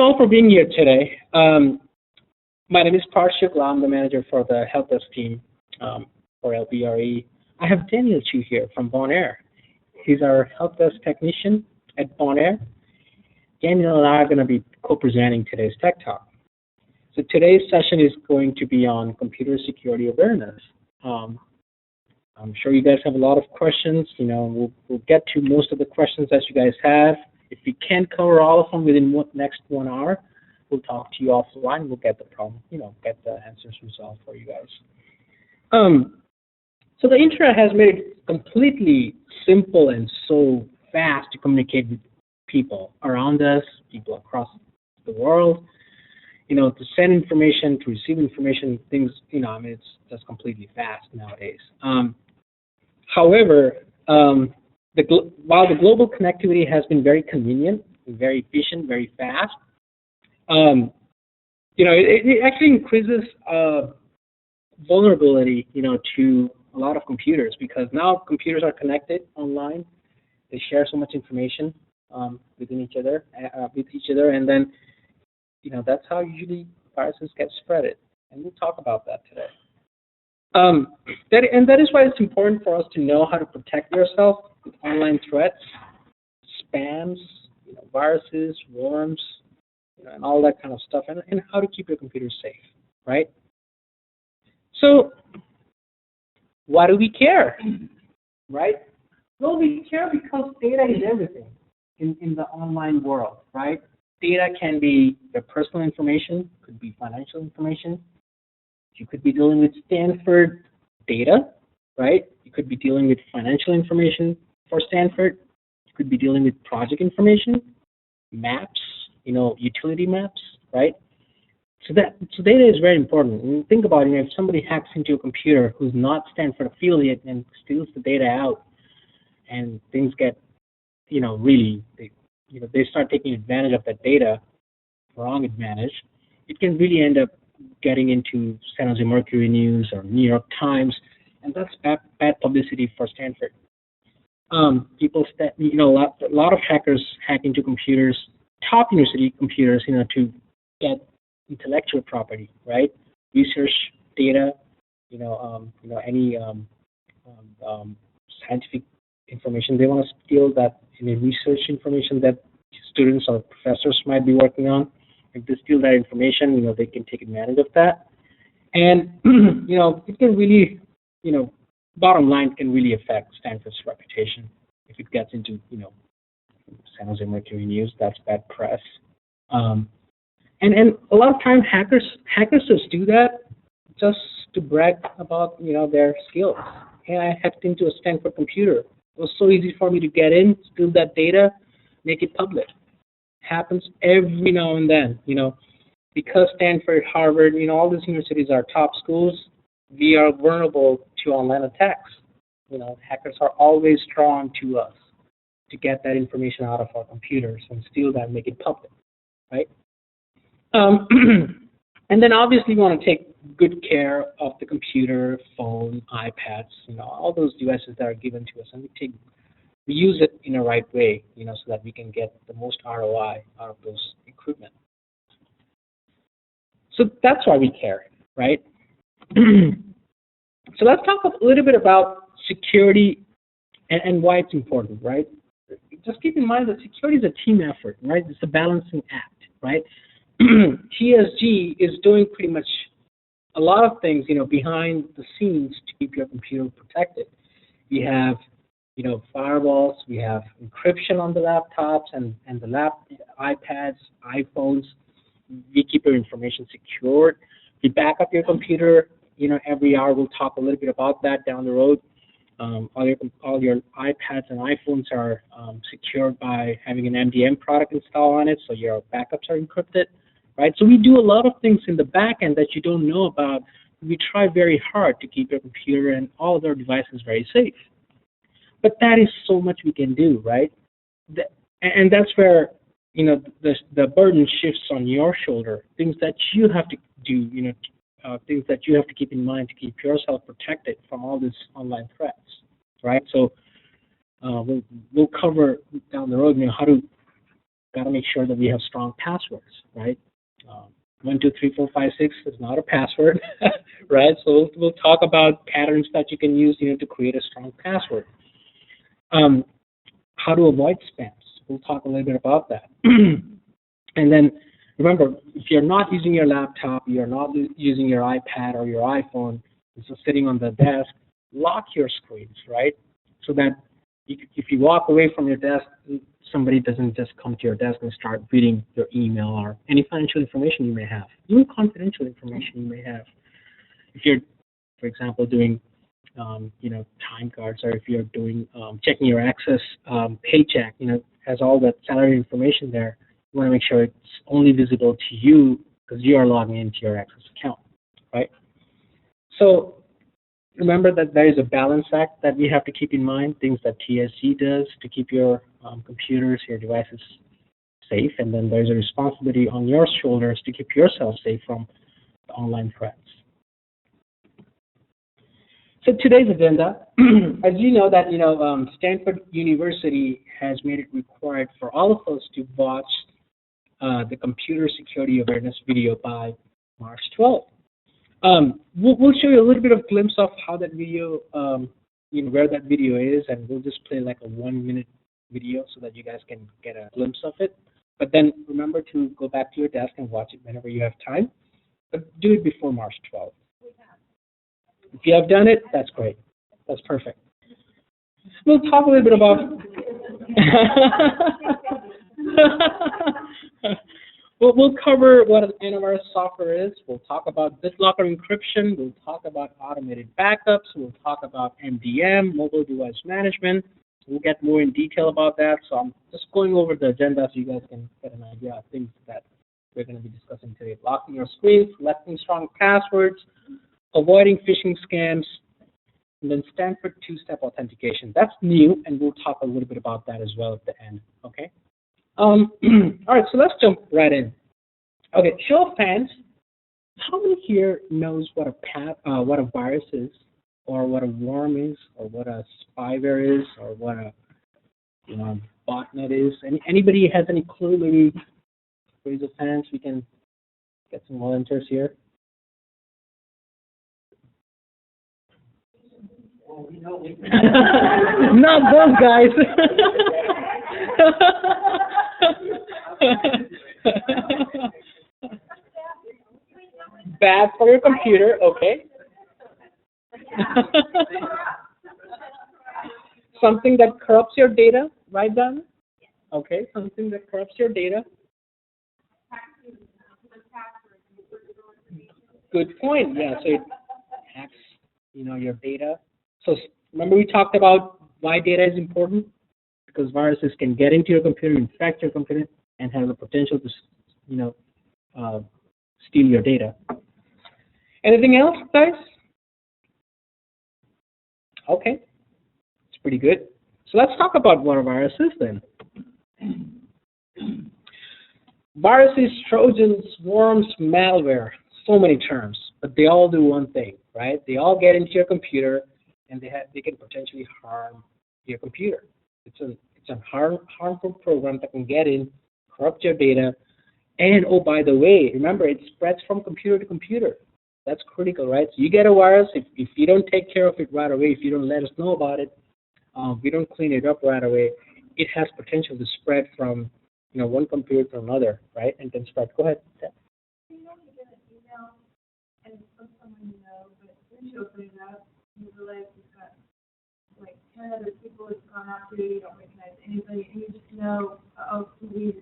you all for being here today. My name is Parth Shukla. I'm the manager for the help desk team for Lbre. I have Daniel Chu here from Bonaire. He's our help desk technician at Bonaire. Daniel and I are going to be co-presenting today's Tech Talk. So today's session is going to be on computer security awareness. I'm sure you guys have a lot of questions. We'll get to most of the questions that you guys have. If we can't cover all of them within next 1 hour, we'll talk to you offline. We'll get the problem, get the answers resolved for you guys. So the internet has made it completely simple and so fast to communicate with people around us, people across the world. To send information, to receive information, things, it's just completely fast nowadays. However, while the global connectivity has been very convenient, very efficient, very fast, it actually increases vulnerability, to a lot of computers, because now computers are connected online. They share so much information within each other, and then that's how usually viruses get spreaded, and we'll talk about that today. That is why it's important for us to know how to protect yourself with online threats, spams, viruses, worms, and all that kind of stuff, and how to keep your computer safe, right? So, why do we care, right? Well, we care because data is everything in the online world, right? Data can be your personal information, could be financial information. You could be dealing with Stanford data, right? You could be dealing with financial information for Stanford. You could be dealing with project information, maps, utility maps, right? So data is very important. When you think about it, if somebody hacks into a computer who's not Stanford affiliate and steals the data out, and things get, they start taking advantage of that data, wrong advantage, it can really end up getting into San Jose Mercury News or New York Times, and that's bad publicity for Stanford. A lot of hackers hack into computers, top university computers, to get intellectual property, right? Research data, any scientific information. They want to steal that research information that students or professors might be working on. If they steal that information, they can take advantage of that. And, it can really, bottom line, can really affect Stanford's reputation if it gets into, San Jose Mercury News. That's bad press. And a lot of times hackers just do that just to brag about, their skills. Hey, I hacked into a Stanford computer. It was so easy for me to get in, steal that data, make it public. Happens every now and then, because Stanford, Harvard, all these universities are top schools. We are vulnerable to online attacks. Hackers are always drawn to us to get that information out of our computers and steal that and make it public, right? And then obviously we want to take good care of the computer, phone, iPads, all those devices that are given to us, and we use it in a right way, so that we can get the most ROI out of those equipment. So that's why we care, right? So let's talk a little bit about security and why it's important, right? Just keep in mind that security is a team effort, right? It's a balancing act, right? TSG is doing pretty much a lot of things, behind the scenes to keep your computer protected. We have firewalls, we have encryption on the laptops and the iPads, iPhones. We keep your information secured. We back up your computer, every hour. We'll talk a little bit about that down the road. All your iPads and iPhones are secured by having an MDM product installed on it, so your backups are encrypted, right? So we do a lot of things in the back end that you don't know about. We try very hard to keep your computer and all of our devices very safe. But that is so much we can do, right? And that's where the burden shifts on your shoulder. Things that you have to do, things that you have to keep in mind to keep yourself protected from all these online threats, right? So we'll cover down the road, how to got to make sure that we have strong passwords, right? 1, 2, 3, 4, 5, 6 is not a password, right? So we'll talk about patterns that you can use, to create a strong password. How to avoid spams. We'll talk a little bit about that. And then remember, if you're not using your laptop, you're not using your iPad or your iPhone, it's just sitting on the desk, lock your screens, right? So that if you walk away from your desk, somebody doesn't just come to your desk and start reading your email or any financial information you may have, even confidential information you may have. If you're, for example, doing time cards, or if you're doing checking your Access paycheck, has all that salary information there. You want to make sure it's only visible to you because you are logging into your Access account, right? So remember that there is a balance act that we have to keep in mind, things that TSG does to keep your computers, your devices safe, and then there's a responsibility on your shoulders to keep yourself safe from the online threats. So today's agenda, as you know that Stanford University has made it required for all of us to watch the computer security awareness video by March 12th. We'll show you a little bit of glimpse of how that video, where that video is, and we'll just play like a 1-minute video so that you guys can get a glimpse of it. But then remember to go back to your desk and watch it whenever you have time, but do it before March 12th. If you have done it, that's great. That's perfect. We'll talk a little bit about We'll cover what an antivirus software is. We'll talk about BitLocker encryption. We'll talk about automated backups. We'll talk about MDM, mobile device management. We'll get more in detail about that. So I'm just going over the agenda so you guys can get an idea of things that we're going to be discussing today. Locking your screen, selecting strong passwords, avoiding phishing scams, and then Stanford two-step authentication. That's new, and we'll talk a little bit about that as well at the end, okay? All right, so let's jump right in. Okay, show of hands. How many here knows what a virus is, or what a worm is, or what a spyware is, or what a botnet is? Anybody has any clue? Maybe raise of hands. We can get some volunteers here. Not those guys. Bad for your computer, okay. Something that corrupts your data, right, Don? Okay, something that corrupts your data. Good point. Yeah, so it hacks, your data. So remember we talked about why data is important? Because viruses can get into your computer, infect your computer, and have the potential to, steal your data. Anything else, guys? Okay, it's pretty good. So let's talk about what a virus is then. Viruses, Trojans, worms, malware, so many terms, but they all do one thing, right? They all get into your computer, and they can potentially harm your computer. It's a harmful program that can get in, corrupt your data, and oh, by the way, remember it spreads from computer to computer. That's critical, right? So you get a virus, if you don't take care of it right away, if you don't let us know about it, if you don't clean it up right away, it has potential to spread from one computer to another, right? And then spread. Go ahead. Yeah. You normally get an email and from someone but when you open it up, you realize it's got like 10 other people it's gone out to, you don't recognize anybody, and you just know, oh, who's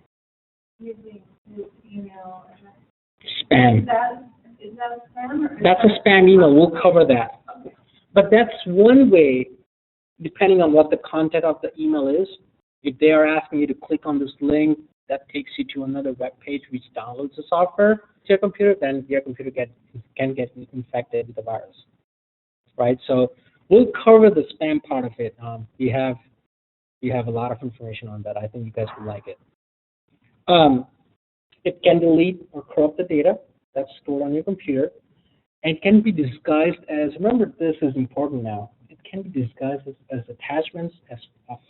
using this email. Spam. Is that a spam? Or that's a spam email. We'll cover that. Okay. But that's one way, depending on what the content of the email is. If they are asking you to click on this link, that takes you to another web page which downloads the software to your computer, then your computer can get infected with the virus, right? So we'll cover the spam part of it. We have a lot of information on that. I think you guys will like it. It can delete or corrupt the data that's stored on your computer, and it can be disguised as, remember this is important now, it can be disguised as attachments, as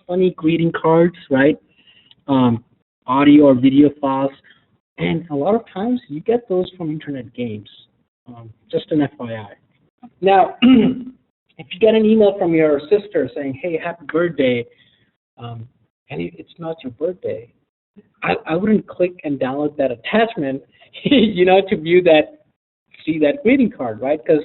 funny greeting cards, right? audio or video files, and a lot of times you get those from internet games. Just an FYI. Now, if you get an email from your sister saying, "Hey, happy birthday," and it's not your birthday, I wouldn't click and download that attachment, to view that, see that greeting card, right? Because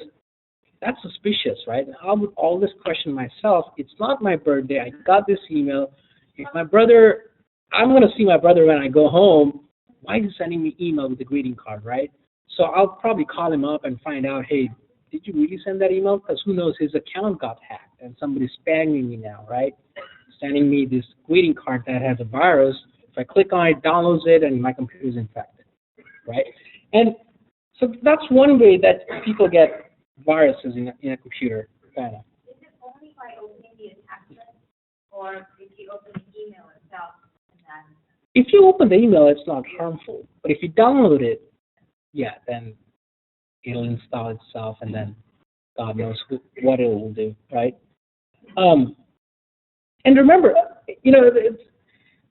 that's suspicious, right? And I would always question myself. It's not my birthday. I got this email. If my brother, I'm going to see my brother when I go home. Why is he sending me email with the greeting card, right? So I'll probably call him up and find out, hey, did you really send that email? Because who knows, his account got hacked and somebody's spamming me now, right? Sending me this greeting card that has a virus. If I click on it, downloads it, and my computer is infected, right? And so that's one way that people get viruses in a computer. Kind of. Is it only by opening the attachment, or if you open the email itself? And then if you open the email, it's not harmful. But if you download it, yeah, then it'll install itself, and then God knows what it will do, right? And remember,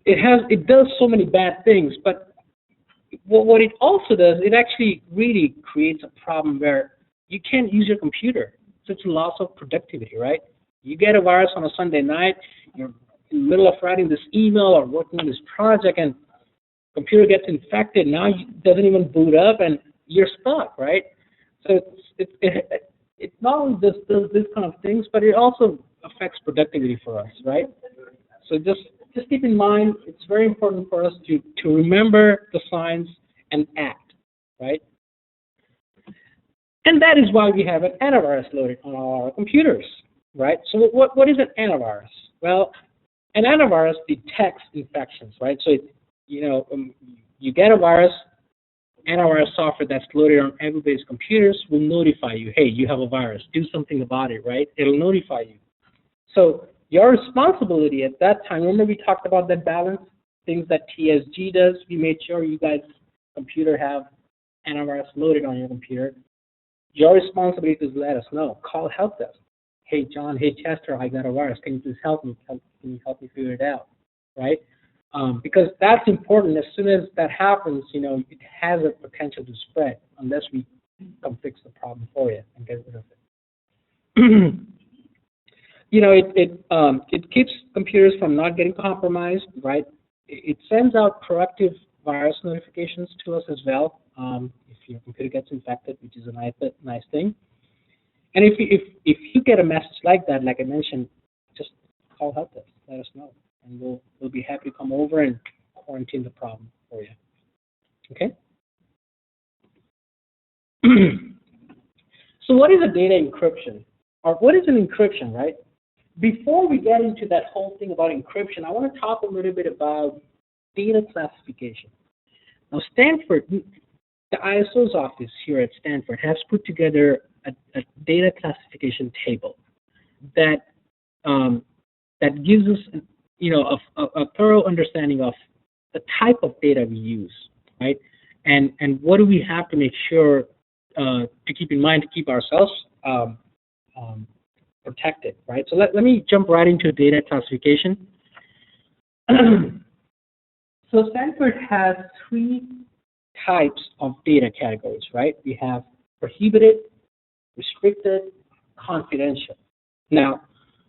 it does so many bad things, but what it also does, it actually really creates a problem where you can't use your computer. So it's a loss of productivity, right? You get a virus on a Sunday night, you're in the middle of writing this email or working on this project, and computer gets infected. Now it doesn't even boot up, and you're stuck, right? So it not only does this kind of things, but it also affects productivity for us, right? So just keep in mind, it's very important for us to remember the signs and act, right? And that is why we have an antivirus loaded on all our computers, right? So what is an antivirus? Well, an antivirus detects infections, right? So you get a virus, antivirus software that's loaded on everybody's computers will notify you, hey, you have a virus, do something about it, right? It'll notify you. So your responsibility at that time, remember we talked about that balance, things that TSG does, we made sure you guys' computer have antivirus loaded on your computer. Your responsibility is to let us know. Call help desk. Hey, John, hey, Chester, I got a virus. Can you please help me? Can you help me figure it out, right? Because that's important. As soon as that happens, it has a potential to spread unless we come fix the problem for you and get rid of it. It keeps computers from not getting compromised, right? It sends out proactive virus notifications to us as well if your computer gets infected, which is a nice thing. And if you get a message like that, like I mentioned, just call help desk, let us know, and we'll be happy to come over and quarantine the problem for you. Okay. So what is a data encryption, or what is an encryption, right? Before we get into that whole thing about encryption, I want to talk a little bit about data classification. Now, Stanford, the ISO's office here at Stanford has put together a data classification table that gives us, a thorough understanding of the type of data we use, right? And what do we have to make sure to keep in mind to keep ourselves protected, right? So let me jump right into data classification. So Stanford has 3 types of data categories, right? We have prohibited, restricted, confidential. Now,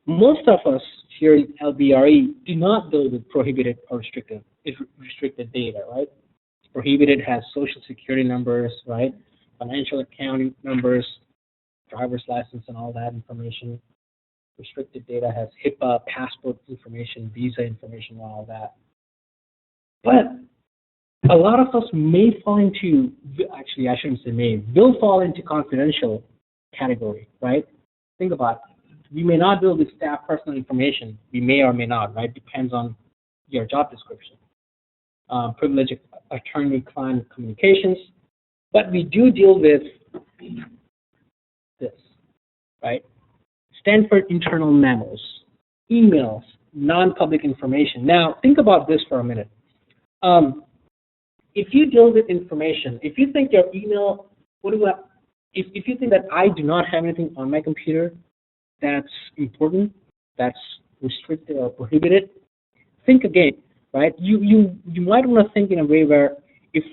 most of us here in LBRE do not deal with prohibited or restricted data, right? Prohibited has social security numbers, right? Financial account numbers, driver's license, and all that information. Restricted data has HIPAA, passport information, visa information, and all that. But a lot of us may fall into, actually I shouldn't say may, will fall into confidential category, right? Think about it. We may not deal with staff personal information. We may or may not, right? Depends on your job description. Privileged attorney-client communications. But we do deal with this, right? Stanford internal memos, emails, non-public information. Now, think about this for a minute. If you deal with information, if you think your email, if you think that I do not have anything on my computer that's important, that's restricted or prohibited, think again. right? You might want to think in a way where if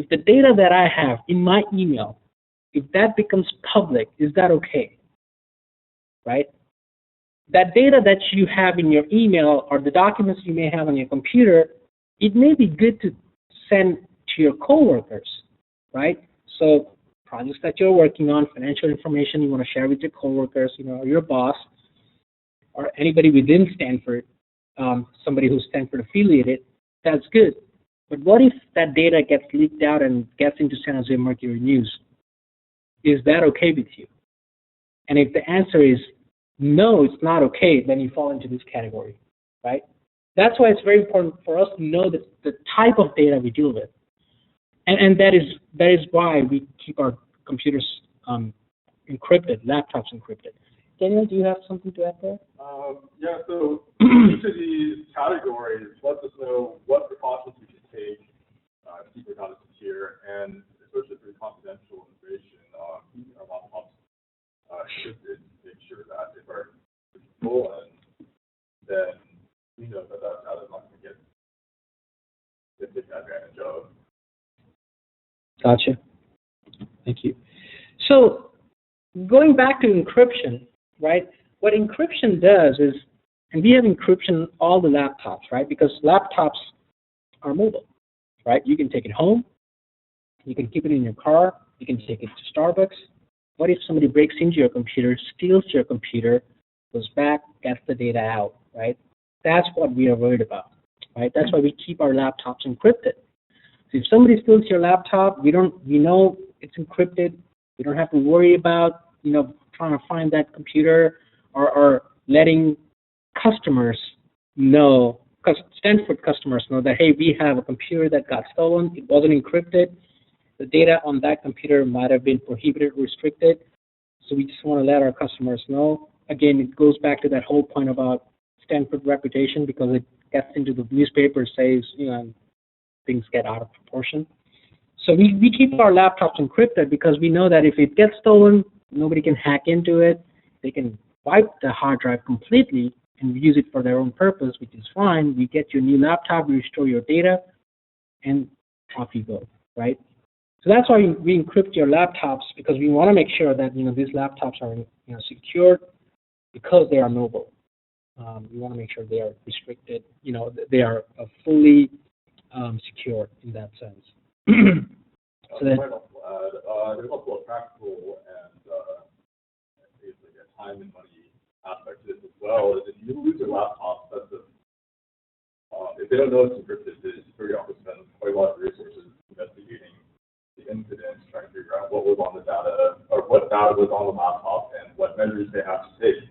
the data that I have in my email, if that becomes public, is that okay, right? That data that you have in your email or the documents you may have on your computer, it may be good to send to your coworkers, right? So projects that you're working on, financial information you want to share with your coworkers, or your boss, or anybody within Stanford, somebody who's Stanford affiliated, that's good. But what if that data gets leaked out and gets into San Jose Mercury News? Is that okay with you? And if the answer is no, it's not okay, then you fall into this category, right? That's why it's very important for us to know the type of data we deal with. And that is why we keep our computers encrypted, laptops encrypted. Daniel, do you have something to add there? Yeah, so each of these categories lets us know what precautions we should take to keep our data secure, and especially for confidential information, keeping our laptops encrypted to make sure that if our is stolen, then we know that that data is not going to get taken advantage of. Gotcha. Thank you. So going back to encryption, right? What encryption does is, and we have encryption all the laptops, right? Because laptops are mobile, right? You can take it home, you can keep it in your car, you can take it to Starbucks. What if somebody breaks into your computer, steals your computer, goes back, gets the data out, right? That's what we are worried about, right? That's why we keep our laptops encrypted. So if somebody steals your laptop, we know it's encrypted. We don't have to worry about, trying to find that computer or letting customers know, Stanford customers know that, hey, we have a computer that got stolen. It wasn't encrypted. The data on that computer might have been prohibited, restricted. So we just want to let our customers know. Again, it goes back to that whole point about Stanford reputation, because it gets into the newspaper, says, things get out of proportion. So we keep our laptops encrypted because we know that if it gets stolen, nobody can hack into it. They can wipe the hard drive completely and use it for their own purpose, which is fine. We get your new laptop, we restore your data, and off you go, right? So that's why we encrypt your laptops, because we want to make sure that these laptops are secured because they are mobile. We want to make sure they are restricted. They are fully secure in that sense. So that, there's also a practical and basically a time and money aspect to this as well. Is if you lose your laptop, if they don't know it's encrypted, they very often spend quite a lot of resources investigating the incident, trying to figure out what was on the data, or what data was on the laptop, and what measures they have to take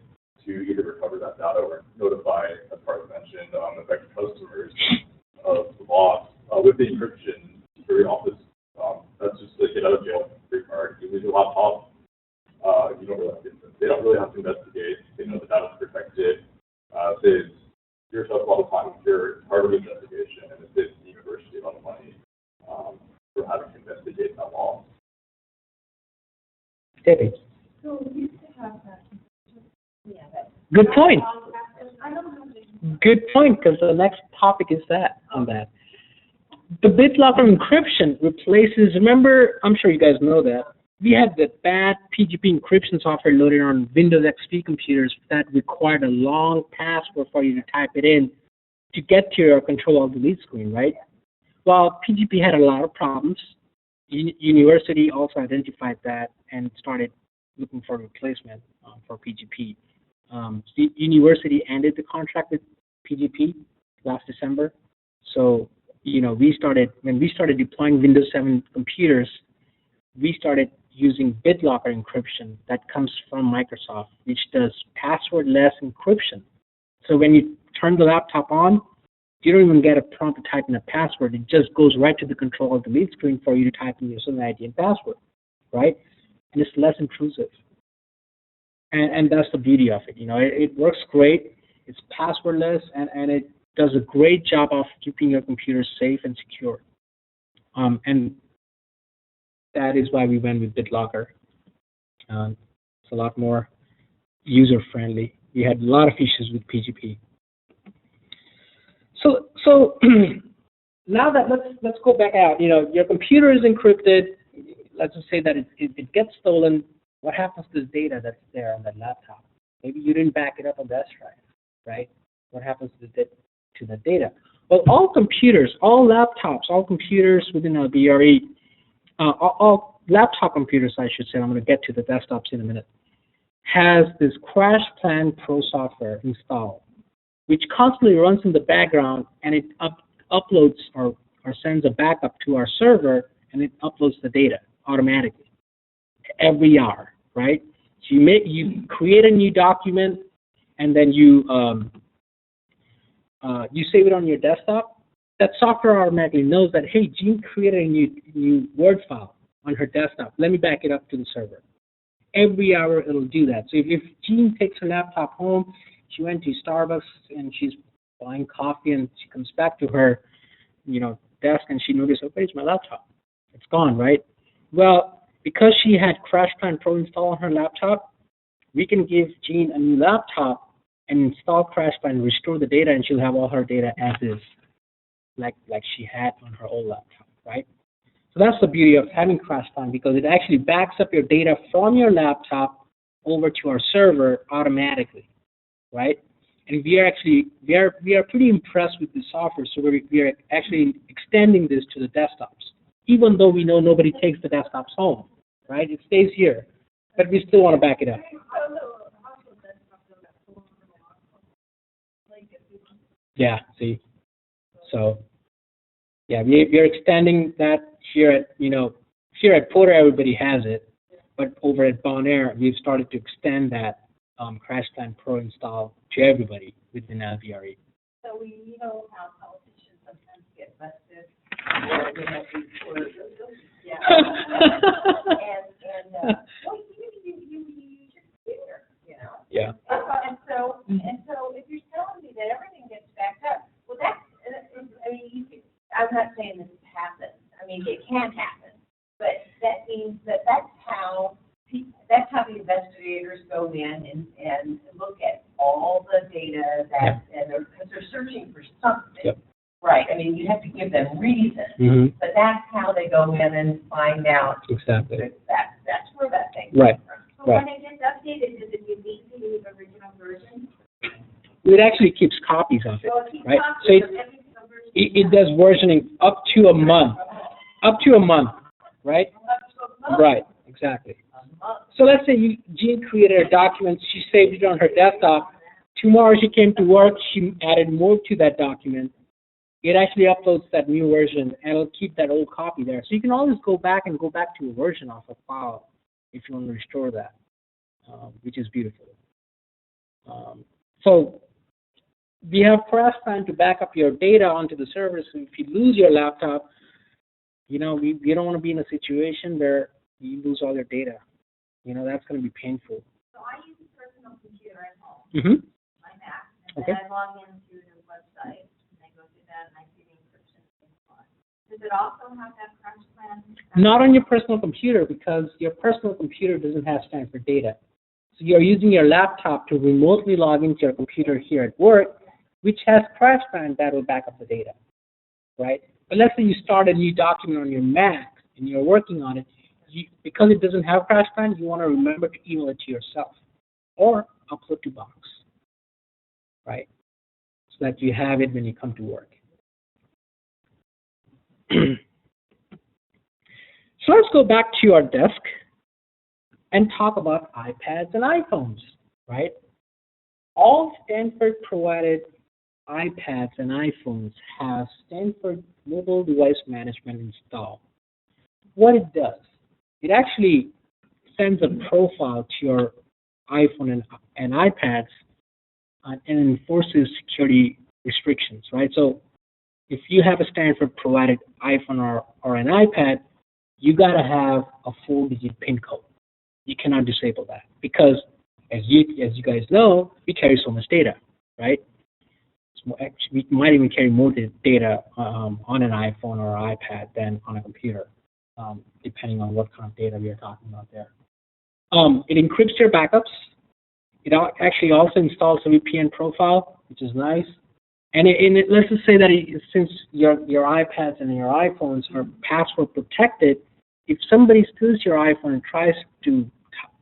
to either recover that data or notify, as Parth mentioned, affected customers of the loss. With the encryption, very often that's just a get out of jail free card. You lose your laptop, they don't really have to investigate. They know the data is protected. Saves yourself a lot of time with your targeted investigation, and it saves the university a lot of money for having to investigate that loss. Debbie. So we used to have that. Yeah, Good point. I don't have to. Good point, because the next topic is that on that. The BitLocker encryption replaces, remember, I'm sure you guys know that, we had the bad PGP encryption software loaded on Windows XP computers that required a long password for you to type it in to get to your Control-Alt-Delete screen, right? Well, PGP had a lot of problems. University also identified that and started looking for a replacement for PGP. The university ended the contract with PGP last December. So, when we started deploying Windows 7 computers, we started using BitLocker encryption that comes from Microsoft, which does passwordless encryption. So when you turn the laptop on, you don't even get a prompt to type in a password. It just goes right to the Control-Alt-Delete screen for you to type in your user ID and password, right? And it's less intrusive. And that's the beauty of it. It works great. It's passwordless, and it does a great job of keeping your computer safe and secure. And that is why we went with BitLocker. It's a lot more user-friendly. We had a lot of issues with PGP. So now that let's go back out. Your computer is encrypted. Let's just say that it gets stolen. What happens to the data that's there on that laptop? Maybe you didn't back it up on that drive, right? What happens to the data? Well, all computers, all laptops, all computers within a BRE, all laptop computers, I should say, I'm going to get to the desktops in a minute, has this Crash Plan Pro software installed, which constantly runs in the background, and it uploads or sends a backup to our server, and it uploads the data automatically every hour, right? So you create a new document, and then you save it on your desktop. That software automatically knows that, hey, Jean created a new Word file on her desktop. Let me back it up to the server. Every hour it'll do that. So if Jean takes her laptop home, she went to Starbucks and she's buying coffee, and she comes back to her, desk, and she notices, oh, where's my laptop? It's gone, right? Well, because she had Crash Plan Pro installed on her laptop, we can give Jean a new laptop and install Crash Plan and restore the data, and she'll have all her data as is, like she had on her old laptop, right? So that's the beauty of having Crash Plan, because it actually backs up your data from your laptop over to our server automatically, right? And we are pretty impressed with this software, so we are actually extending this to the desktops, even though we know nobody takes the desktops home, right? It stays here, but we still want to back it up. Yeah, see, so yeah, we are extending that here at Porter. Everybody has it, but over at Bonaire, we've started to extend that Crash Plan Pro install to everybody within LBRE. So we know how politicians sometimes get busted, or they have these orders. Yeah. Well, you use your computer, Yeah. And so if you're telling me that everything gets backed up, well, I'm not saying this happens. I mean, it can happen, but that means that's how the investigators go in and look at all the data because they're searching for something. Yep. Right. I mean, you have to give them reason, but that's how they go in and find out. Exactly. That's where that thing Right. comes from. So Right. when it gets updated, does it delete the original version? It actually keeps copies of it, So it keeps right? copies So of every single version. it does versioning up to a month, right? Right, exactly. So let's say Jean created a document, she saved it on her desktop. Tomorrow she came to work, she added more to that document. It actually uploads that new version, and it'll keep that old copy there. So you can always go back to a version of a file if you want to restore that, which is beautiful. So we have Crash Plan to back up your data onto the server. So if you lose your laptop, we don't want to be in a situation where you lose all your data. That's going to be painful. So I use a personal computer at home, Mm-hmm. my Mac, and then I log into the website, and I go through that, and I see the encryption and so on. Does it also have that Crash Plan? Not on your personal computer, because your personal computer doesn't have Stanford data. So you're using your laptop to remotely log into your computer here at work, which has Crash Plan that will back up the data, right? But let's say you start a new document on your Mac and you're working on it. Because it doesn't have Crash Plan, you want to remember to email it to yourself or upload to Box, right? So that you have it when you come to work. So let's go back to our desk and talk about iPads and iPhones, right? All Stanford-provided iPads and iPhones have Stanford Mobile Device Management installed. What it does, it actually sends a profile to your iPhone and iPads and enforces security restrictions, right? So if you have a Stanford-provided iPhone or an iPad, you got to have a 4-digit PIN code. You cannot disable that because, as you guys know, we carry so much data, right? We might even carry more data on an iPhone or iPad than on a computer, depending on what kind of data we are talking about there. It encrypts your backups. It actually also installs a VPN profile, which is nice. let's just say that since your iPads and your iPhones are password protected, if somebody steals your iPhone and tries to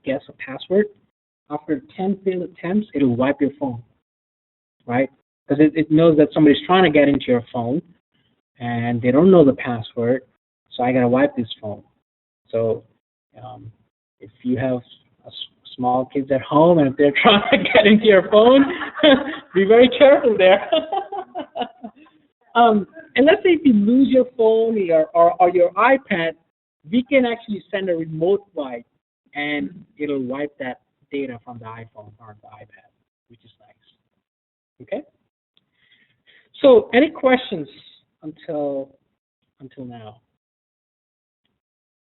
guess a password, after 10 failed attempts, it'll wipe your phone, right? Because it knows that somebody's trying to get into your phone, and they don't know the password, so I gotta wipe this phone. So if you have small kids at home and if they're trying to get into your phone, be very careful there. And let's say if you lose your phone or your iPad, we can actually send a remote wipe, and it'll wipe that data from the iPhone or the iPad, which is nice. Okay. So, any questions until now?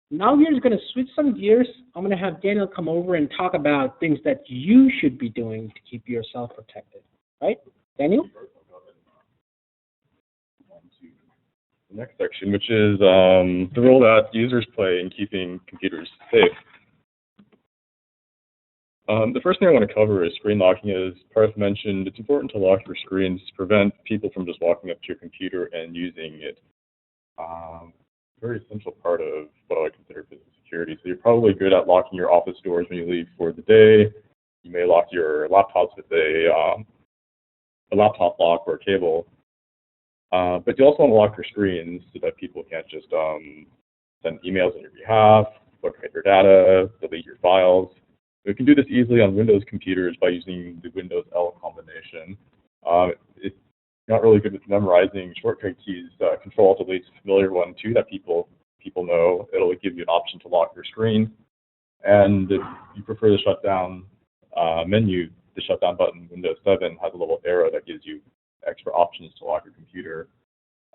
Now we're just going to switch some gears. I'm going to have Daniel come over and talk about things that you should be doing to keep yourself protected. Right, Daniel? The next section, which is the role that users play in keeping computers safe. The first thing I want to cover is screen locking. As Parth mentioned, it's important to lock your screens to prevent people from just walking up to your computer and using it. Very essential part of what I would consider physical security. So you're probably good at locking your office doors when you leave for the day. You may lock your laptops with a laptop lock or a cable. But you also want to lock your screens so that people can't just send emails on your behalf, look at your data, delete your files. We can do this easily on Windows computers by using the Windows L combination. It's not really good with memorizing shortcut keys. Control-Alt-Delete is a familiar one too that people know. It'll give you an option to lock your screen. And if you prefer the shutdown menu, the shutdown button in Windows 7 has a little arrow that gives you extra options to lock your computer.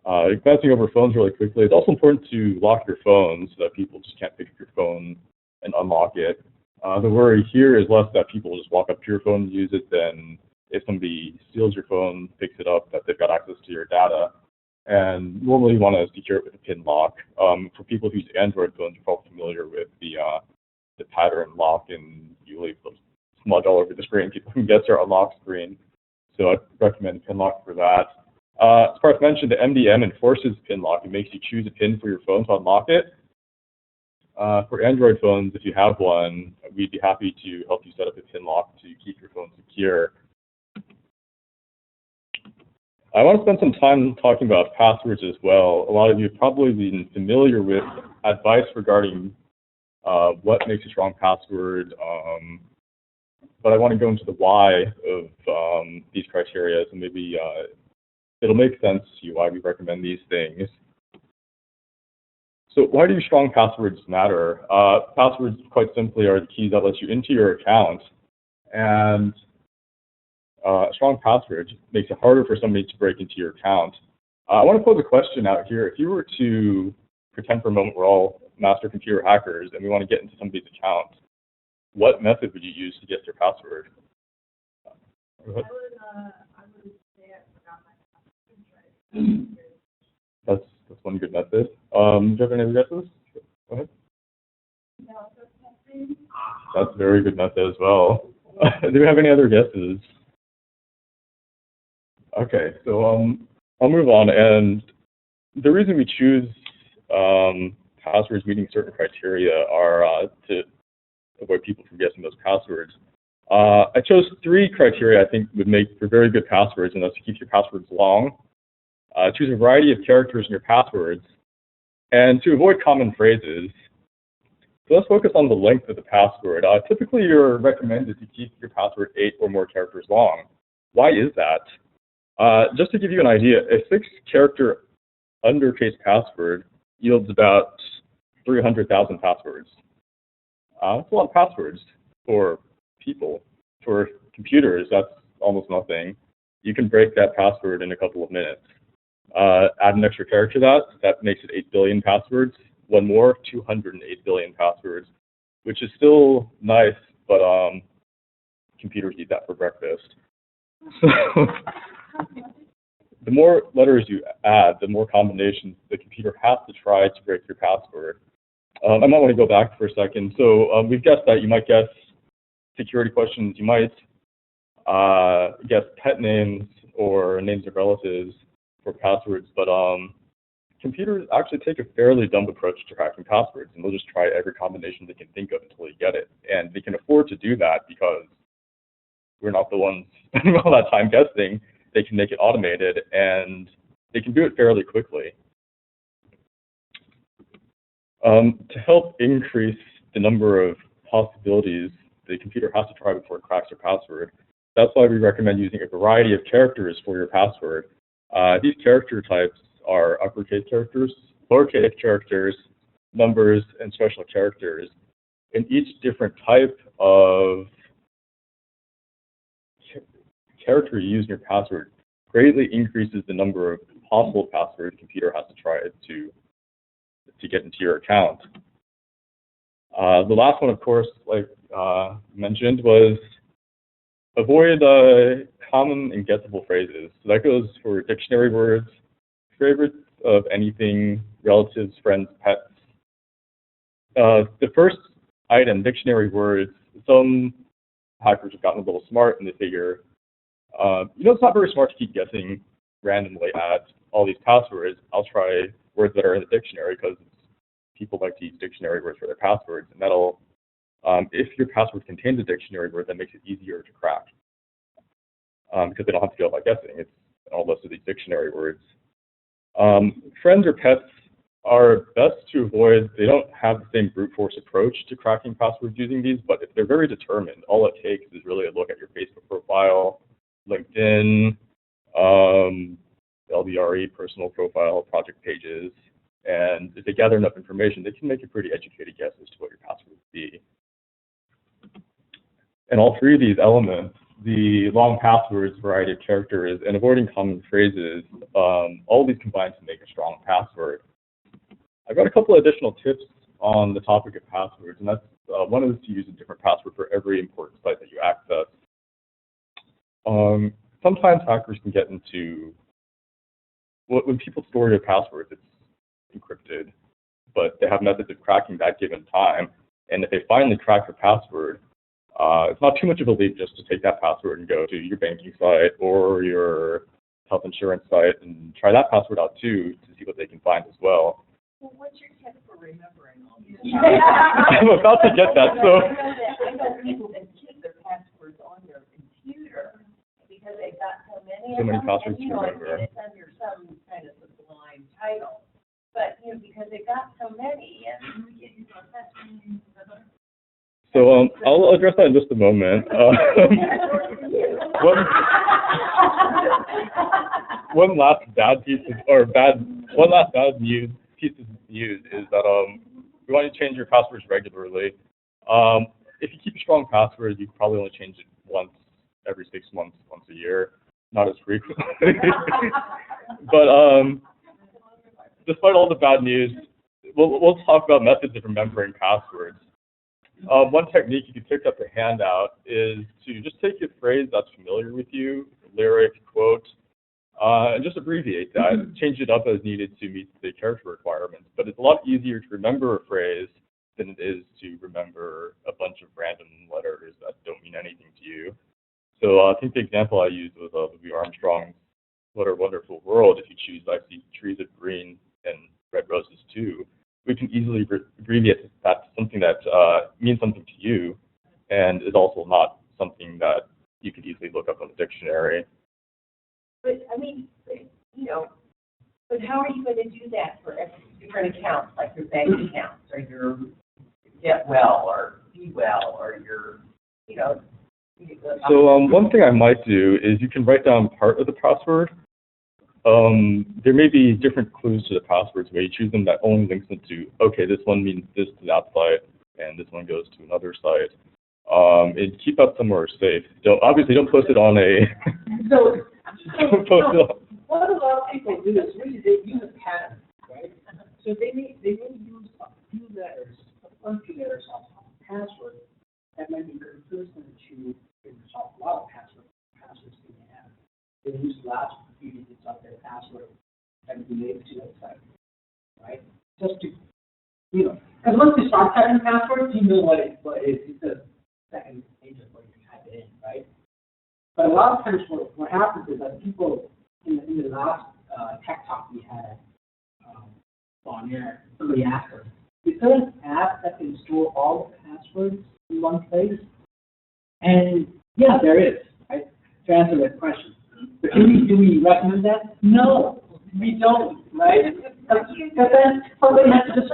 Advancing over phones really quickly, it's also important to lock your phone so that people just can't pick up your phone and unlock it. The worry here is less that people just walk up to your phone and use it than if somebody steals your phone, picks it up, that they've got access to your data. And normally you want to secure it with a PIN lock. For people who use Android phones, you're probably familiar with the pattern lock, and you leave those smudge all over the screen. People can get your unlock screen. So I'd recommend a PIN lock for that. As Parth mentioned, the MDM enforces PIN lock. It makes you choose a PIN for your phone to unlock it. For Android phones, if you have one, we'd be happy to help you set up a PIN lock to keep your phone secure. I want to spend some time talking about passwords as well. A lot of you have probably been familiar with advice regarding what makes a strong password, but I want to go into the why of these criteria, so maybe it'll make sense to you why we recommend these things. So why do strong passwords matter? Passwords, quite simply, are the keys that let you into your account, and a strong password makes it harder for somebody to break into your account. I want to pose a question out here. If you were to pretend for a moment we're all master computer hackers and we want to get into somebody's account, what method would you use to get your password? I would say I forgot my password. That's one good method. Do you have any other guesses? Go ahead. That's a very good method as well. Do we have any other guesses? Okay, so I'll move on. And the reason we choose passwords meeting certain criteria are to avoid people from guessing those passwords. I chose 3 criteria I think would make for very good passwords, and that's to keep your passwords long, choose a variety of characters in your passwords, and to avoid common phrases. So let's focus on the length of the password. Typically, you're recommended to keep your password 8 or more characters long. Why is that? Just to give you an idea, a 6-character undercase password yields about 300,000 passwords. That's a lot of passwords for people. For computers, that's almost nothing. You can break that password in a couple of minutes. Add an extra character to that makes it 8 billion passwords. One more, 208 billion passwords, which is still nice, but computers eat that for breakfast. So the more letters you add, the more combinations the computer has to try to break your password. I might want to go back for a second. So we've guessed that you might guess security questions. You might guess pet names, or names of relatives for passwords, but computers actually take a fairly dumb approach to cracking passwords, and they'll just try every combination they can think of until they get it. And they can afford to do that because we're not the ones spending all that time guessing. They can make it automated, and they can do it fairly quickly. To help increase the number of possibilities the computer has to try before it cracks your password, that's why we recommend using a variety of characters for your password. These character types are uppercase characters, lowercase characters, numbers, and special characters. And each different type of character you use in your password greatly increases the number of possible passwords the computer has to try to get into your account. The last one, of course, like mentioned, was avoid common and guessable phrases. So that goes for dictionary words, favorites of anything, relatives, friends, pets. The first item, dictionary words, some hackers have gotten a little smart and they figure, it's not very smart to keep guessing randomly at all these passwords. I'll try words that are in the dictionary because people like to use dictionary words for their passwords, and that'll, if your password contains a dictionary word, that makes it easier to crack because they don't have to go by guessing. It's all most of these dictionary words. Friends or pets are best to avoid. They don't have the same brute force approach to cracking passwords using these, but if they're very determined, all it takes is really a look at your Facebook profile, LinkedIn, Lbre, personal profile, project pages, and if they gather enough information, they can make a pretty educated guess as to what your password would be. And all three of these elements, the long passwords, variety of characters, and avoiding common phrases, all of these combine to make a strong password. I've got a couple of additional tips on the topic of passwords, and that's one is to use a different password for every important site that you access. Sometimes hackers can get into, when people store your passwords, it's encrypted, but they have methods of cracking that given time. And if they finally crack your password, it's not too much of a leap just to take that password and go to your banking site or your health insurance site and try that password out too to see what they can find as well. Well, what's your tip for remembering all these? I'm about to get that. So I know people that keep their passwords on their computer because they've got so many of them. passwords and, to remember. And it's under some kind of sublime title. But, because they've got so many, and we get into a So I'll address that in just a moment. One last bad piece of, one last bad piece of news is that we want you to change your passwords regularly. If you keep a strong password, you can probably only change it once every 6 months, once a year, not as frequently. But despite all the bad news, we'll talk about methods of remembering passwords. One technique you can pick up a handout is to just take a phrase that's familiar with you, lyric, quote, and just abbreviate that. Change it up as needed to meet the character requirements. But it's a lot easier to remember a phrase than it is to remember a bunch of random letters that don't mean anything to you. So I think the example I used was Louis Armstrong's "What a Wonderful World." If you choose "I see trees of green and red roses too," we can easily abbreviate that to something that means something to you and is also not something that you could easily look up in the dictionary. But, but how are you going to do that for different accounts, like your bank accounts or your Get Well or Be Well or your, So one thing I might do is you can write down part of the password. There may be different clues to the passwords where you choose them that only links them to, okay, this one means this to that site, and this one goes to another site. And keep that somewhere safe. Obviously don't post it on a... What a lot of people do is really they use a pattern, right? So they may use a few letters, a few letters on password that might be consistent to a lot of passwords they may have. They use lots of few digits of their password and relate to that site, right? Just to, because once you start typing passwords, you know what it is. It's the second page of what you type in, right? But a lot of times what happens is that people, in the last tech talk we had on air, somebody asked us, is there an app that can store all the passwords in one place? And yeah, there is, right? To answer that question. But do we recommend that? No, we don't, right? Because then somebody has to just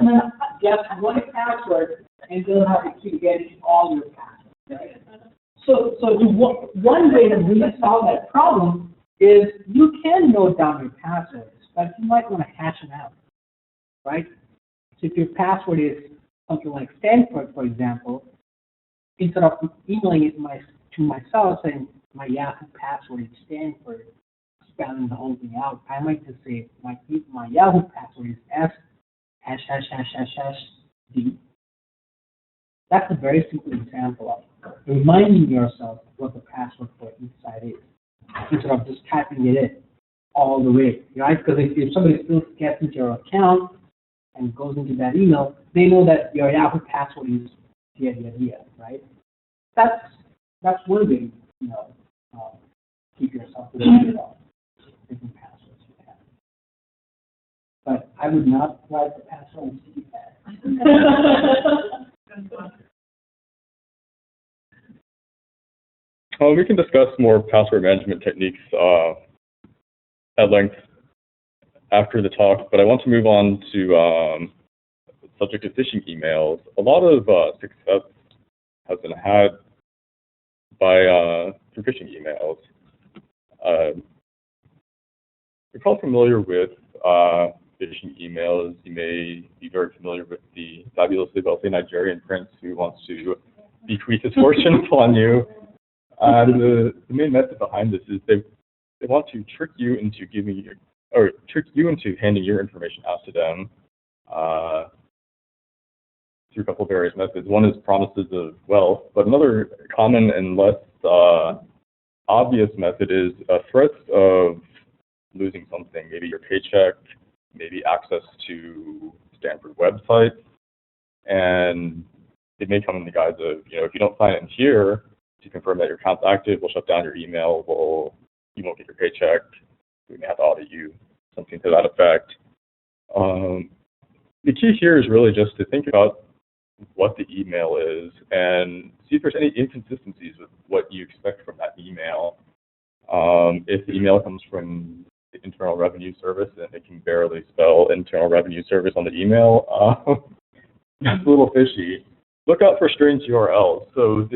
guess one password and they'll have to keep getting all your passwords, right? So one way to really solve that problem is you can note down your passwords, but you might want to hash them out, right? So if your password is something like Stanford, for example, instead of emailing it to myself saying my Yahoo password is Stanford, spelling the whole thing out, I might just say my Yahoo password is S ####D. That's a very simple example of reminding yourself what the password for each site is, instead of just typing it in all the way, right? Because if somebody still gets into your account and goes into that email, they know that your Yahoo password is right? That's one way, keep yourself to the different passwords you have. But I would not write the password on sticky pad. We can discuss more password management techniques at length after the talk, but I want to move on to the subject of phishing emails. A lot of success has been had through phishing emails. You're probably familiar with phishing emails. You may be very familiar with the fabulously wealthy Nigerian prince who wants to bequeath his fortune upon you. The main method behind this is they want to trick you into handing your information out to them through a couple of various methods. One is promises of wealth, but another common and less obvious method is threats of losing something, maybe your paycheck, maybe access to Stanford websites, and it may come in the guise of, if you don't sign in here to confirm that your account's active, we'll shut down your email, you won't get your paycheck, we may have to audit you, something to that effect. The key here is really just to think about what the email is and see if there's any inconsistencies with what you expect from that email. If the email comes from the Internal Revenue Service and it can barely spell Internal Revenue Service on the email, that's a little fishy. Look out for strange URLs. So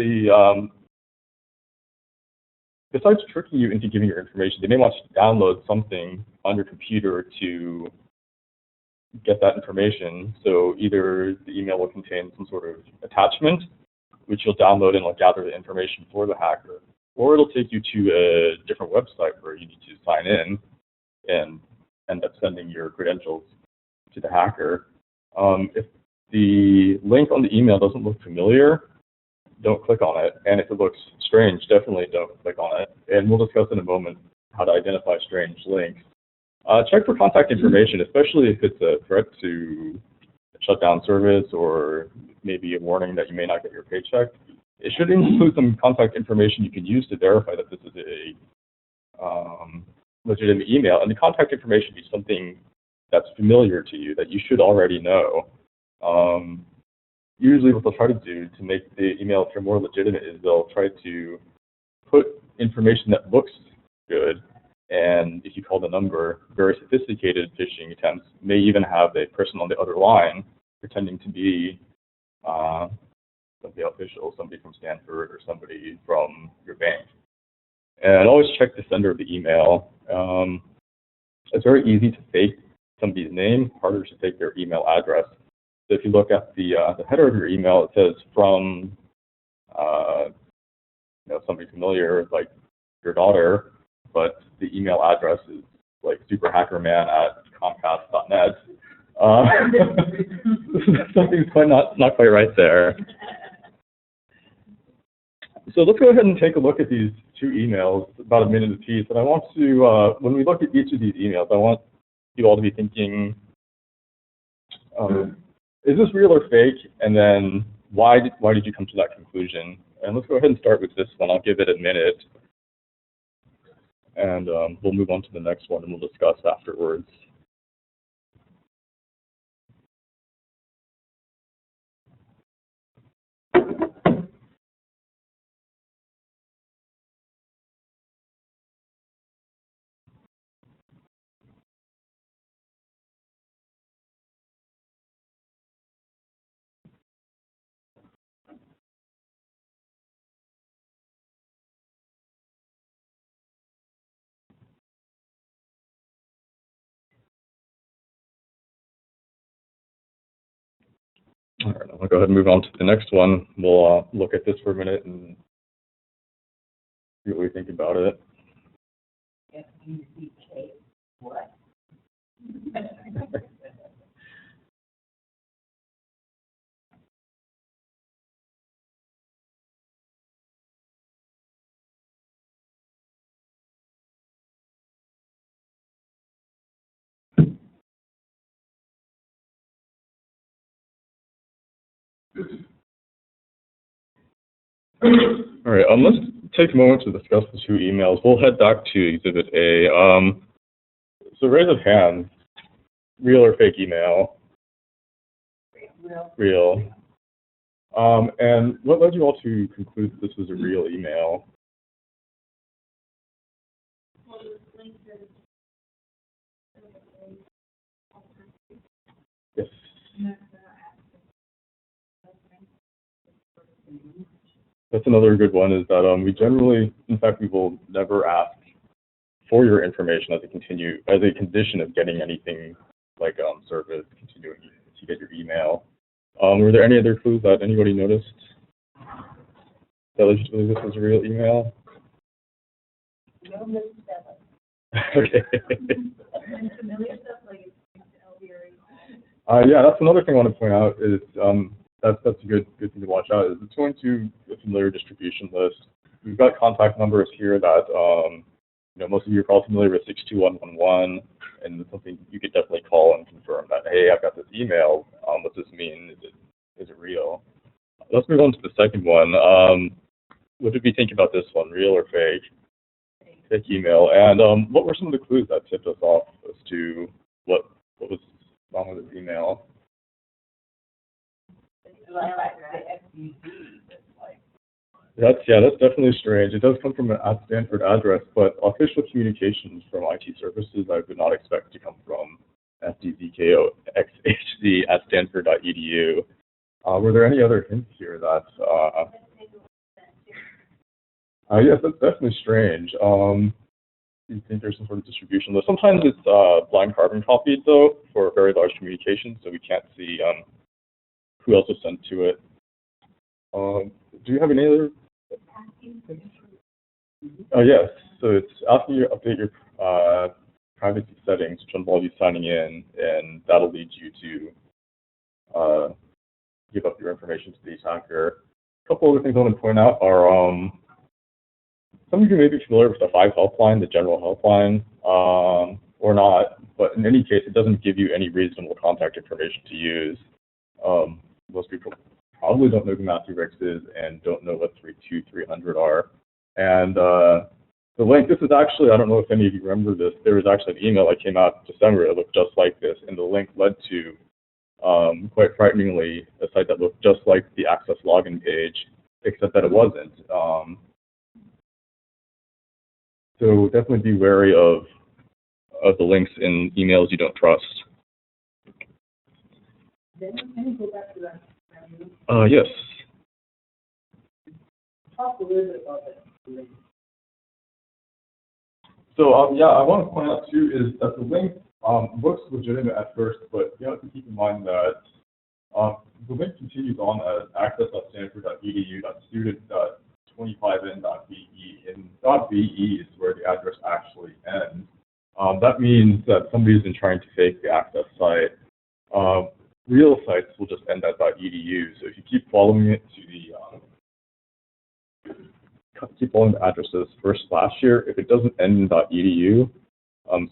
besides tricking you into giving your information, they may want you to download something on your computer to get that information. So either the email will contain some sort of attachment, which you'll download and will gather the information for the hacker, or it'll take you to a different website where you need to sign in and end up sending your credentials to the hacker. If the link on the email doesn't look familiar, don't click on it. And if it looks strange, definitely don't click on it. And we'll discuss in a moment how to identify strange links. Check for contact information, especially if it's a threat to shut down service or maybe a warning that you may not get your paycheck. It should include some contact information you can use to verify that this is a legitimate email. And the contact information is something that's familiar to you, that you should already know. Usually what they'll try to do to make the email appear more legitimate is they'll try to put information that looks good. And if you call the number, very sophisticated phishing attempts may even have a person on the other line pretending to be somebody official, somebody from Stanford or somebody from your bank. And always check the sender of the email. It's very easy to fake somebody's name, harder to fake their email address. So if you look at the header of your email, it says from somebody familiar, like your daughter, but the email address is like superhackerman@comcast.net. Something's not quite right there. So let's go ahead and take a look at these two emails, about a minute apiece. And I want to, when we look at each of these emails, I want you all to be thinking, is this real or fake? And then why did you come to that conclusion? And let's go ahead and start with this one. I'll give it a minute. and we'll move on to the next one and we'll discuss afterwards. All right, I'll go ahead and move on to the next one. We'll look at this for a minute and see what we think about it. FUCK, what? All right, let's take a moment to discuss the two emails. We'll head back to Exhibit A. So raise of hands, real or fake email? Real. And what led you all to conclude that this was a real email? Yes. That's another good one, is that we generally, in fact, we will never ask for your information as a condition of getting anything like service, continuing to get your email. Were there any other clues that anybody noticed that led you to believe this was a real email? No misspelling. Okay. And familiar stuff like Lbre. Yeah, that's another thing I want to point out is that's a good thing to watch out. Is it's going to a familiar distribution list. We've got contact numbers here that most of you are probably familiar with 62111, and it's something you could definitely call and confirm that, hey, I've got this email. What's this mean? Is it real? Let's move on to the second one. What did we think about this one, real or fake? Fake email. And what were some of the clues that tipped us off as to what was wrong with this email? That's definitely strange. It does come from an @Stanford address, but official communications from IT services I would not expect to come from fdzkoxhd@stanford.edu. Were there any other hints here that? Yes, that's definitely strange. You think there's some sort of distribution list? Sometimes it's blind carbon copied though for very large communications, so we can't see who else was sent to it. Do you have any other? Yes. So it's asking you to update your privacy settings, which involve you signing in, and that'll lead you to give up your information to the attacker. A couple other things I want to point out are some of you may be familiar with the 5 helpline, the general helpline, or not. But in any case, it doesn't give you any reasonable contact information to use. Most people probably don't know who Matthew Ricks is and don't know what 32300 are. And the link, this is actually, I don't know if any of you remember this, there was actually an email that came out in December that looked just like this, and the link led to, quite frighteningly, a site that looked just like the Access login page, except that it wasn't. So definitely be wary of the links in emails you don't trust. Then can you go back to that? Yes. Talk a little bit about that. So yeah, I want to point out too is that the link looks legitimate at first, but you have to keep in mind that the link continues on as access.stanford.edu.student.25n.be, and .be is where the address actually ends. That means that somebody's been trying to fake the Access site. Real sites will just end at .edu. So if you keep following it to keep following the addresses first / here, if it doesn't end in .edu,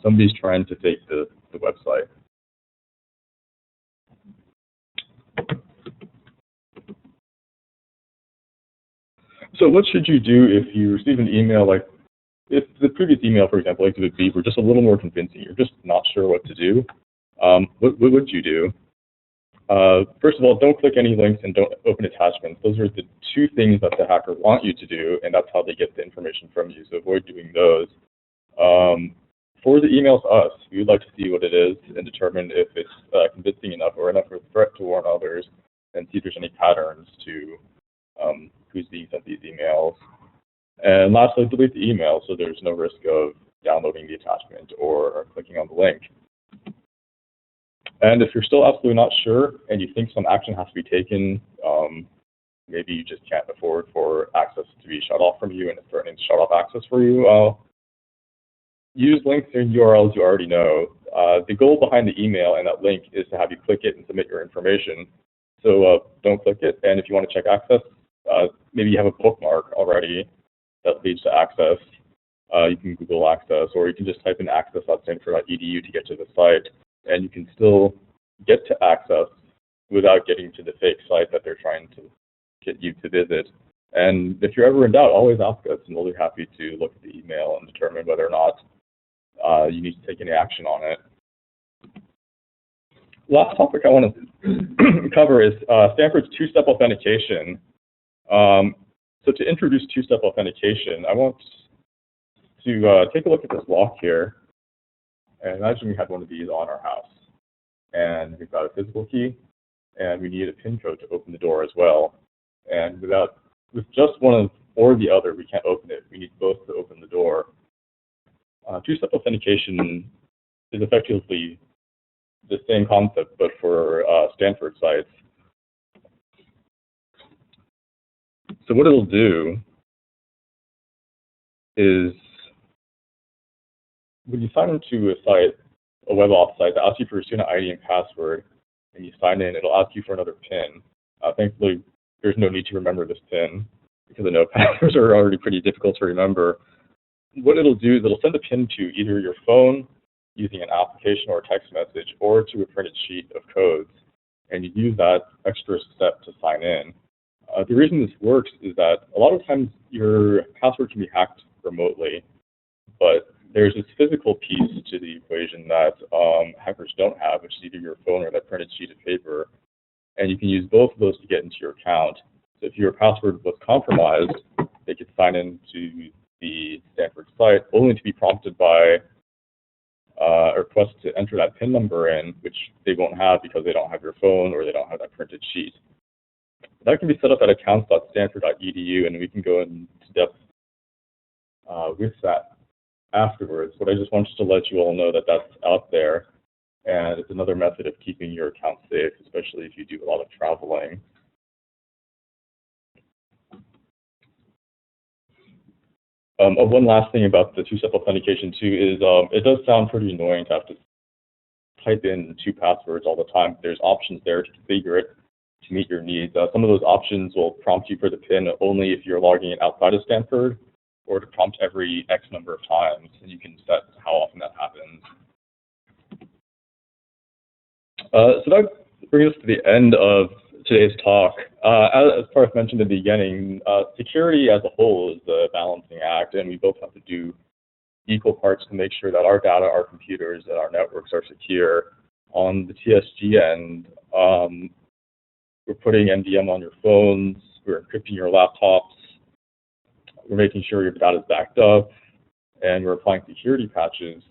somebody's trying to fake the website. So what should you do if you receive an email like if the previous email, for example, Exhibit B, were just a little more convincing, you're just not sure what to do, what would you do? First of all, don't click any links and don't open attachments. Those are the two things that the hacker want you to do, and that's how they get the information from you, so avoid doing those. For the email to us, we would like to see what it is and determine if it's convincing enough or enough of a threat to warn others, and see if there's any patterns to who's being sent these emails. And lastly, delete the email so there's no risk of downloading the attachment or clicking on the link. And if you're still absolutely not sure and you think some action has to be taken, maybe you just can't afford for access to be shut off from you and it's threatening to shut off access for you, use links and URLs you already know. The goal behind the email and that link is to have you click it and submit your information. So don't click it. And if you want to check access, maybe you have a bookmark already that leads to access. You can Google access, or you can just type in access.stanford.edu to get to the site, and you can still get to access without getting to the fake site that they're trying to get you to visit. And if you're ever in doubt, always ask us, and we'll be happy to look at the email and determine whether or not you need to take any action on it. Last topic I want to cover is Stanford's two-step authentication. So to introduce two-step authentication, I want to take a look at this lock here. And imagine we had one of these on our house. And we've got a physical key, and we need a PIN code to open the door as well. And with just one of or the other, we can't open it. We need both to open the door. Two-step authentication is effectively the same concept, but for Stanford sites. So what it'll do is, when you sign into a site, a web auth site that asks you for your student ID and password, and you sign in, it'll ask you for another PIN. Thankfully, there's no need to remember this PIN, because I know passwords are already pretty difficult to remember. What it'll do is it'll send a PIN to either your phone using an application or a text message, or to a printed sheet of codes, and you use that extra step to sign in. The reason this works is that a lot of times your password can be hacked remotely, but there's this physical piece to the equation that hackers don't have, which is either your phone or that printed sheet of paper, and you can use both of those to get into your account. So if your password was compromised, they could sign into the Stanford site only to be prompted by a request to enter that PIN number in, which they won't have because they don't have your phone or they don't have that printed sheet. That can be set up at accounts.stanford.edu, and we can go into depth with that afterwards. But I just wanted to let you all know that that's out there, and it's another method of keeping your account safe, especially if you do a lot of traveling. One last thing about the two-step authentication too is it does sound pretty annoying to have to type in two passwords all the time. There's options there to configure it to meet your needs. Some of those options will prompt you for the PIN only if you're logging in outside of Stanford, or to prompt every X number of times, and you can set how often that happens. So that brings us to the end of today's talk. As Parth mentioned at the beginning, security as a whole is the balancing act, and we both have to do equal parts to make sure that our data, our computers, and our networks are secure. On the TSG end, we're putting MDM on your phones, we're encrypting your laptops, we're making sure your data is backed up, and we're applying security patches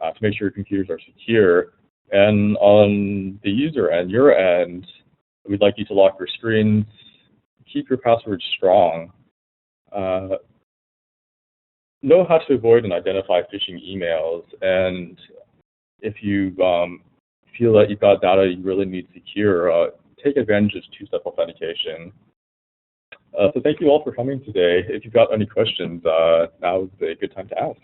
to make sure your computers are secure. And on the user end, your end, we'd like you to lock your screens, keep your passwords strong, know how to avoid and identify phishing emails, and if you feel that you've got data you really need secure, take advantage of two-step authentication. So thank you all for coming today. If you've got any questions, now is a good time to ask.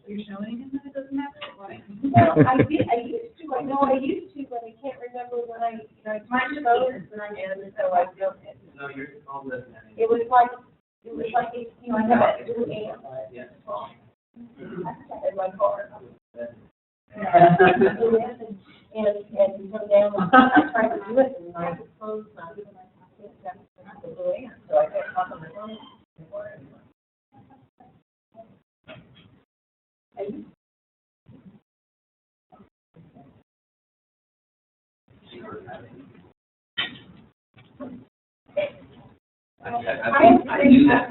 You're showing him that it doesn't matter? Why? Well, I used to, I know I used to, but I can't remember when my phone is when I did, so I don't. No, you're all listening. It was like, I have a 2 a.m. Yeah. in my car. And come down, I tried to do it, and my phone's not even like, so I got caught on my phone. I knew that.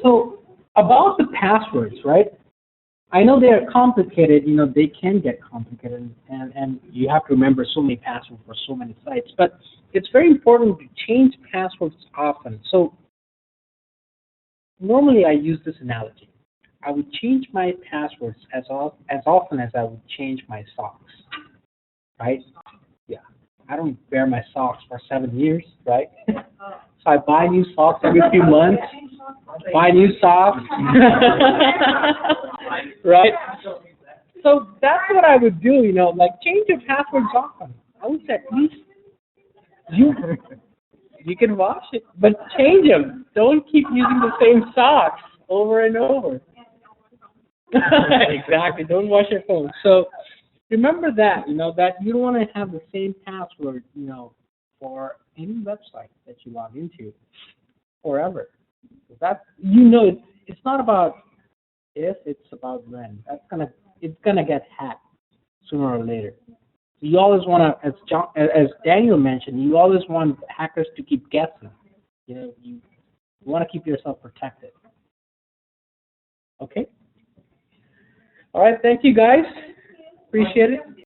So about the passwords, right? I know they are complicated, they can get complicated, and you have to remember so many passwords for so many sites, but it's very important to change passwords often. So normally I use this analogy. I would change my passwords as often as I would change my socks, right? Yeah. I don't wear my socks for 7 years, right? So I buy new socks every few months, buy new socks, right? So that's what I would do, like change your passwords often. I would say at least you can wash it, but change them. Don't keep using the same socks over and over. Exactly. Don't wash your phone. So remember that, that you don't want to have the same password, for any website that you log into forever. That it's not about if, it's about when. It's gonna get hacked sooner or later. So you always want to, as Daniel mentioned, you always want hackers to keep guessing. You want to keep yourself protected. Okay. All right. Thank you, guys. Appreciate it.